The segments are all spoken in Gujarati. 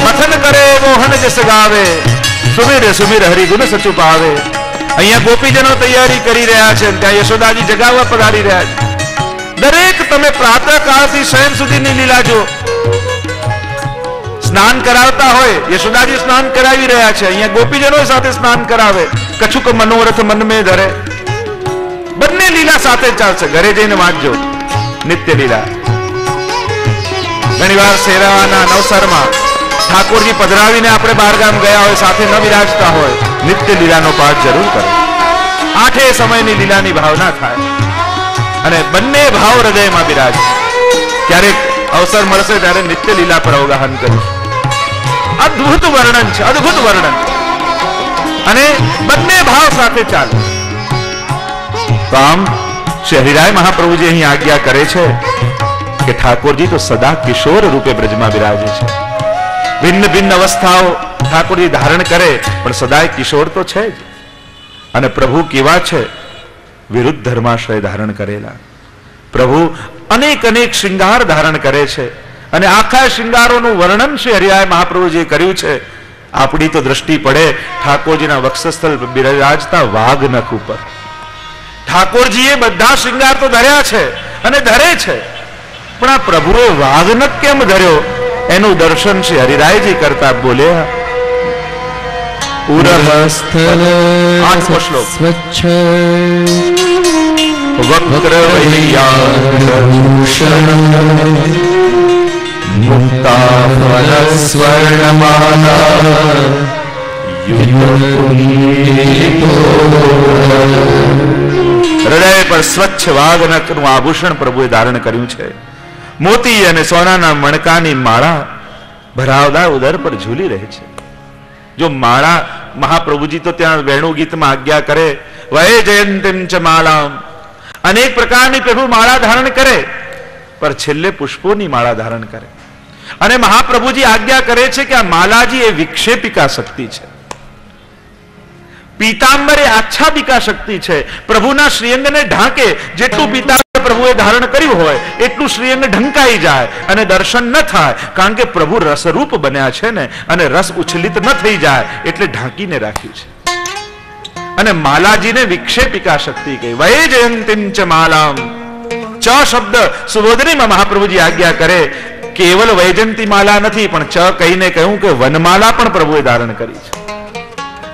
મથન કરે મોહન જસ ગાવે, સુમિર સુમિર હરિ ગુણ સચુ પાવે. અહીંયા ગોપીજનો તૈયારી કરી રહ્યા છે, ત્યાં યશોદાજી જગાવવા પધારી રહ્યા છે. દરેક તમે પ્રાતઃ કાળથી શયન સુધીની લીલા જો. સ્નાન કરાવતા હોય, યશોદાજી સ્નાન કરાવી રહ્યા છે, અહીંયા ગોપીજનો સાથે સ્નાન કરાવે. કછુક મનોરથ મન મેં ધરે. બંને લીલા સાથે ચાલશે. ઘરે જઈને વાંચજો નિત્ય લીલા. ઘણી વાર શેરાવાના નવસરમાં ઠાકોરજી પધરાવીને આપણે બહારગામ ગયા હોય, સાથે ન વિરાજતા હોય, નિત્ય લીલાનો પાઠ જરૂર કરો. આઠે સમયની લીલાની ભાવના થાય અને બંને ભાવ હૃદયમાં બિરાજે. ક્યારેક અવસર મળશે ત્યારે નિત્ય લીલા પર અવગાહન કરીશું. અદ્ભુત વર્ણન છે, અદ્ભુત વર્ણન, અને બંને ભાવ સાથે ચાલે. તો આમ શ્રી હરિરાય મહાપ્રભુજી અહીં આજ્ઞા કરે છે કે ઠાકોરજી તો સદા કિશોર રૂપે બ્રજમાં બિરાજે છે. ભિન્ન ભિન્ન અવસ્થાઓ ઠાકોરજી ધારણ કરે, પણ સદાય કિશોર તો છે જ. અને પ્રભુ કેવા છે? વિરુદ્ધ ધર્માશ્રય ધારણ કરેલા પ્રભુ અનેક અનેક શ્રૃંગાર ધારણ કરે છે. અને આખા શ્રૃંગારોનું વર્ણન શ્રી હરિરાય મહાપ્રભુજીએ કર્યું છે. આપણી તો દ્રષ્ટિ પડે ઠાકોરજીના વક્ષસ્થળ બિરાજતા વાઘ નખ ઉપર. ઠાકોરજીએ બધા શ્રૃંગાર તો ધર્યા છે અને ધરે છે, પણ આ પ્રભુએ વાઘ નખ કેમ ધર્યો? એનું દર્શન શ્રી હરિરાયજી કરતા બોલ્યા. આઠમો શ્લોક. વક્ર મુક્તા ફલ સ્વર્ણમાલા હૃદય પર સ્વચ્છ વાઘનખનું આભૂષણ પ્રભુએ ધારણ કર્યું છે. મોતી અને સોનાના મણકાની માળા ભરાવદાર ઉદર પર ઝૂલી રહે છે. જો માળા મહાપ્રભુજી તો ત્યાં વેણુ ગીતમાં આજ્ઞા કરે, વહે જયંતીમ ચ માલામ, અનેક પ્રકારની પ્રભુ માળા ધારણ કરે, પર છેલ્લે પુષ્પોની માળા ધારણ કરે. અને મહાપ્રભુજી આજ્ઞા કરે છે કે આ માલાજી એ વિક્ષેપિકા શક્તિ છે, પીતાંબર એ આચ્છાદિકા શક્તિ છે. પ્રભુના શ્રીઅંગને ઢાંકે. જેટલું પીતાંબર પ્રભુએ ધારણ કર્યું હોય એટલું શ્રીઅંગ ઢંકાઈ જાય અને દર્શન ન થાય, કારણ કે પ્રભુ રસરૂપ બન્યા છે ને, અને રસ ઉછલિત ન થઈ જાય એટલે ઢાંકીને રાખ્યું છે. અને માલાજીને વિક્ષેપિકા શક્તિ કહી. વહે જયંતીમ ચ માલામ. ચ શબ્દ સુબોધનીમાં મહાપ્રભુજી આજ્ઞા કરે. કેવલ વૈજયંતી માલા નથી, પણ ચ કહીને કહ્યું કે વનમાલા પણ પ્રભુએ ધારણ કરી છે.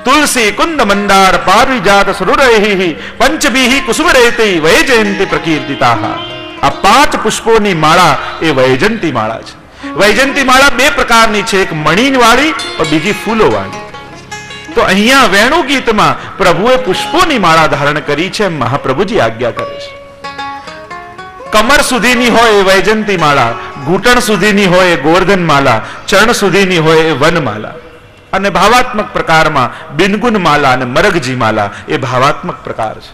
તુલસી કુંદ મંદાર પારિજાત સરુરૈહિ પંચભીહિ કુસુમરેતિ વૈજયંતી પ્રકીર્તિતાઃ. આ 5 પુષ્પોની માળા એ વૈજયંતી માળા છે. વૈજયંતી માળા 2 પ્રકારની છે, એક મણીવાળી અને બીજી ફૂલોવાળી. તો અહીંયા વેણુ ગીતમાં પ્રભુએ પુષ્પોની માળા ધારણ કરી છે, મહાપ્રભુજી આજ્ઞા કરે છે. કમર સુધીની હોય એ વૈજયંતી માળા, ઘૂંટણ સુધીની હોય એ ગોવર્ધન માલા, ચરણ સુધીની હોય એ વનમાલા, અને ભાવાત્મક પ્રકારમાં બિનગુન માલા અને મરગજી માલા એ ભાવાત્મક પ્રકાર છે.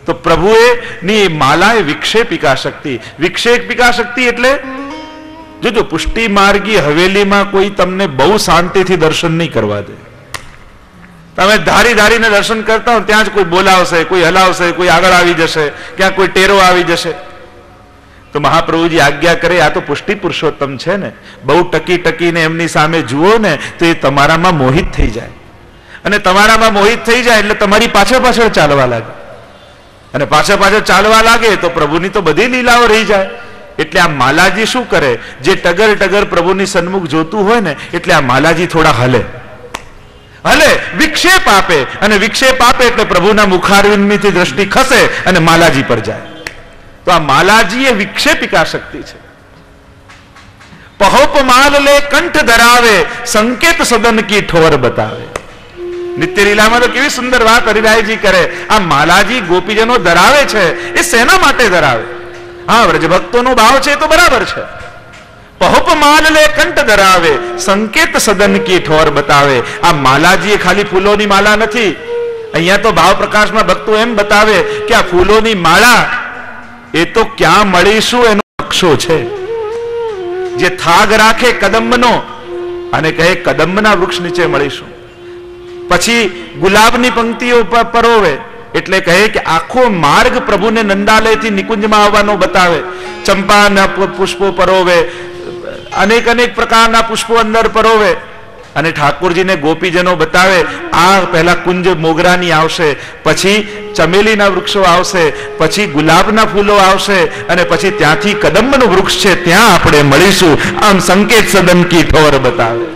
તો પ્રભુએ ની માલા એ વિક્ષેપિકા શક્તિ. વિક્ષેપિકા શક્તિ એટલે જોજો, પુષ્ટિ માર્ગી હવેલીમાં કોઈ તમને બહુ શાંતિથી દર્શન નહીં કરવા દે. તમે ધારી ધારીને દર્શન કરતા હો, ત્યાં જ કોઈ બોલાવશે, કોઈ હલાવશે, કોઈ આગળ આવી જશે, ક્યાં કોઈ ટેરો આવી જશે. તો મહાપ્રભુજી આજ્ઞા કરે, આ તો પુષ્ટિ પુરુષોત્તમ છે ને, બહુ ટકી ટકીને એમની સામે જુઓ ને તો એ તમારામાં મોહિત થઈ જાય. અને તમારામાં મોહિત થઈ જાય એટલે તમારી પાછળ પાછળ ચાલવા લાગે. અને પાછળ પાછળ ચાલવા લાગે તો પ્રભુની તો બધી લીલાઓ રહી જાય. એટલે આ માલાજી શું કરે? જે ટગર ટગર પ્રભુની સન્મુખ જોતું હોય ને, એટલે આ માલાજી થોડા હલે, વિક્ષેપ આપે. અને વિક્ષેપ આપે એટલે પ્રભુના મુખારવિંદની દ્રષ્ટિ ખસે અને માલાજી પર જાય. તો આ માલાજી એ વિક્ષેપિકા શક્તિ છે. પહોપ માલ લે કંઠ ધરાવે, સંકેત સદન કી ઠોર બતાવે. નિત્ય લીલામાં તો કેવી સુંદર વાત હરિરાયજી કરે. આ માલાજી ગોપીજનો ધરાવે છે, એ શેના માટે ધરાવે? હા, વ્રજ ભક્તોનો ભાવ છે તો બરાબર છે. પહોપ માલ લે કંઠ ધરાવે, સંકેત સદન કી ઠોર બતાવે. આ માલાજી ખાલી ફૂલોની માલા નથી. અહીંયા તો ભાવ પ્રકાશમાં ભક્તો એમ બતાવે કે આ ફૂલોની માળા એ તો ક્યાં મળીશું એનો નકશો છે. જે થાગ રાખે કદંબનો અને કહે કદંબના વૃક્ષ નીચે મળીશું. પછી ગુલાબની પંક્તિઓ પરોવે, એટલે કહે કે આખો માર્ગ પ્રભુને નંદાલયથી નિકુંજમાં આવવાનો બતાવે. ચંપાના પુષ્પો પરોવે, અનેક અનેક પ્રકારના પુષ્પો અંદર પરોવે અને ઠાકોરજીને ગોપીજનો બતાવે. આ પહેલા કુંજ મોગરાની આવશે, પછી ચમેલીના વૃક્ષો આવશે, પછી ગુલાબના ફૂલો આવશે અને પછી ત્યાંથી કદંબનું વૃક્ષ છે ત્યાં આપણે મળીશું. આમ સંકેત સદન કી ઠોર બતાવે.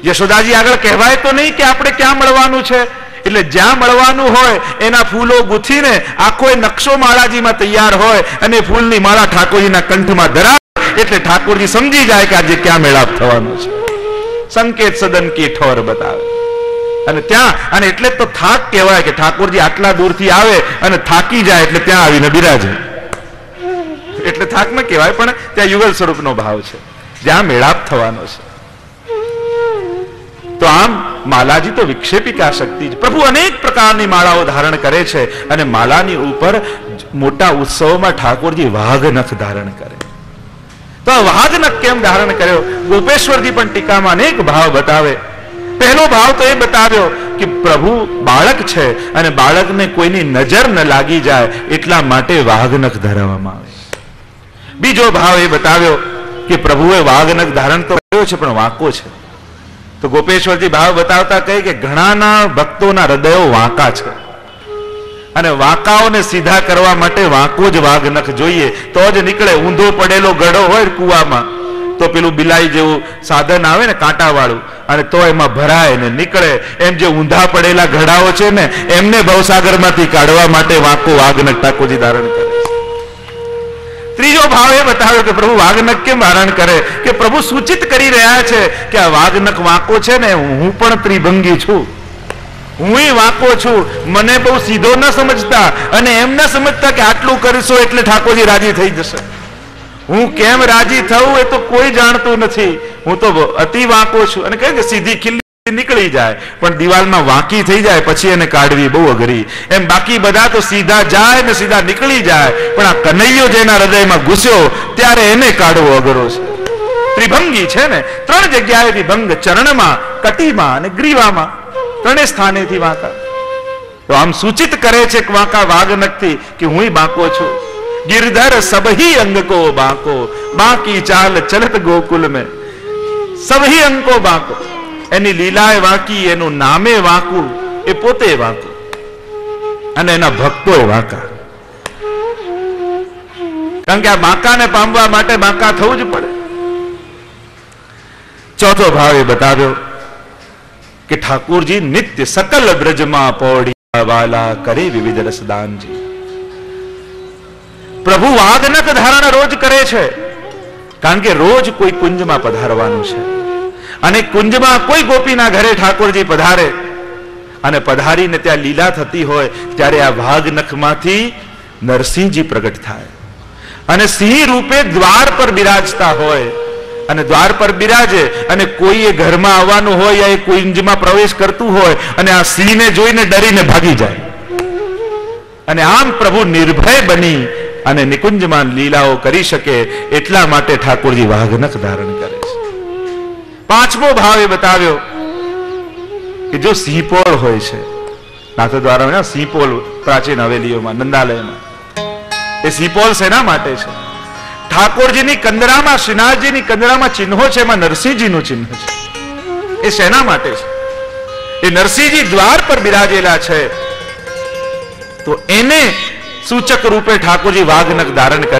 યશોદાજી આગળ કહેવાય તો નહીં કે આપણે ક્યાં મળવાનું છે, એટલે જ્યાં મળવાનું હોય એના ફૂલો ગૂંથીને આખો એ નકશો માળાજીમાં તૈયાર હોય અને ફૂલની માળા ઠાકોરજીના કંઠમાં ધરાવે, એટલે ઠાકોરજી સમજી જાય કે આજે ક્યાં મેળાપ થવાનો છે. સંકેત સદન કી ઠોર બતાવે. અને ત્યાં, અને એટલે તો થાક કહેવાય કે ઠાકોરજી આટલા દૂરથી આવે અને થાકી જાય એટલે ત્યાં આવીને બિરાજે, એટલે થાક ન કહેવાય, પણ ત્યાં યુગલ સ્વરૂપનો ભાવ છે, જ્યાં મેળાપ થવાનો છે. તો આમ માલાજી તો વિક્ષેપિકા શક્તિ છે. પ્રભુ અનેક પ્રકારની માળાઓ ધારણ કરે છે અને માળાની ઉપર મોટા ઉત્સવોમાં ઠાકોરજી વાઘનખ ધારણ કરે. તો આ વાઘનખ કેમ ધારણ કર્યો? ગોપેશ્વરજી પણ ટીકામાં અનેક ભાવ બતાવે. પહેલો ભાવ તો એ બતાવ્યો કે પ્રભુ બાળક છે અને બાળકને કોઈની નજર ન લાગી જાય એટલા માટે વાઘનખ ધરાવવામાં આવે. બીજો ભાવ એ બતાવ્યો કે પ્રભુએ વાઘનખ ધારણ તો કર્યો છે પણ વાંકો છે. તો ગોપેશ્વરજી ભાવ બતાવતા કહે કે ઘણાના ભક્તોના હૃદયો વાંકા છે અને વાંકાઓને સીધા કરવા માટે વાંકો જ વાઘનખ જોઈએ તો જ નીકળે. ઊંધો પડેલો ગઢો હોય કુવામાં તો પેલું બિલાઈ જેવું સાધન આવે ને કાંટા વાળું, અને તો એમાં ભરાય ને નીકળે. એમ જે ઊંધા પડેલા ઘડાઓ છે ને એમને ભવસાગરમાંથી કાઢવા માટે વાંકો વાઘનખ ઠાકોરજી ધારણ કરે. ત્રીજો ભાવ એ બતાવ્યો કે પ્રભુ વાઘનખ કેમ ધારણ કરે, કે પ્રભુ સૂચિત કરી રહ્યા છે કે આ વાઘનખ વાંકો છે ને, હું પણ ત્રિભંગી છું, હું વાંકો છું. મને બહુ સીધો ન સમજતા અને એમ ન સમજતા કે આટલું કરીશો એટલે ઠાકોરજી રાજી થઈ જશે. હું કેમ રાજી થવું એ તો કોઈ જાણતું નથી. હું તો અતિ વાંકો છું. અને કહે કે સીધી ખીલ્લી નીકળી જાય પણ દિવાલમાં વાંકી થઈ જાય પછી એને કાઢવી બહુ અઘરી. એમ બાકી બધા તો સીધા જાય ને સીધા નીકળી જાય, પણ આ કનૈયો જેના હૃદયમાં ઘૂસ્યો ત્યારે એને કાઢવો અઘરો છે. ત્રિભંગી છે ને, ત્રણ જગ્યાએથી ભંગ, ચરણમાં, કટીમાં અને ગ્રીવામાં, ત્રણે સ્થાનેથી વાંકા. તો આમ સૂચિત કરે છે વાંકા વાઘનખથી કે હું બાંકો છું. गिरधर सबही अंग को बांको, बाकी चाल चलत गोकुल में, सबही अंग को बांको. એની લીલાએ વાંકી, એનું નામે વાંકું, એ પોતે વાંકું અને એના ભક્તોએ વાંકા. કારણ કે આ બાંકાને પામવા માટે બાંકા થવું જ પડે. ચોથો ભાવ એ બતાવ્યો કે ઠાકોરજી નિત્ય સકલ બ્રજમાં પૌડી વાલા કરે વિવિધ રસદાનજી. પ્રભુ વાઘનખ ધારણ રોજ કરે છે કારણ કે રોજ કોઈ કુંજમાં પધારવાનું છે અને કુંજમાં કોઈ ગોપીના ઘરે ઠાકોરજી પધારે અને પધારીને ત્યાં લીલા થતી હોય ત્યારે આ વાઘનખમાંથી નરસિંહજી પ્રગટ થાય અને સિંહ રૂપે દ્વાર પર બિરાજતા હોય અને દ્વાર પર બિરાજે અને કોઈ એ ઘરમાં આવવાનું હોય યા એ કુંજમાં પ્રવેશ કરતું હોય અને આ સિંહને જોઈને ડરીને ભાગી જાય અને આમ પ્રભુ નિર્ભય બની અને નિકુંજમાં લીલાઓ કરી શકે એટલા માટે ઠાકોરજી વાઘનખ ધારણ કરે છે. પાંચમો ભાવ એ બતાવ્યો કે જો સિંહપોળ હોય છે, નાથદ્વારા સિંહપોળ પ્રાચીન હવેલીઓમાં નંદાલયમાં, એ સિંહપોળ શેના માટે છે? ઠાકોરજીની કંદરામાં, શ્રીનાથજીની કંદરામાં ચિહ્નો છે, એમાં નરસિંહજીનું ચિહ્ન છે. એ શેના માટે છે? એ નરસિંહજી દ્વાર પર બિરાજેલા છે તો એને સૂચક રૂપે ઠાકોરજી વાઘનખ ધારણ કરે.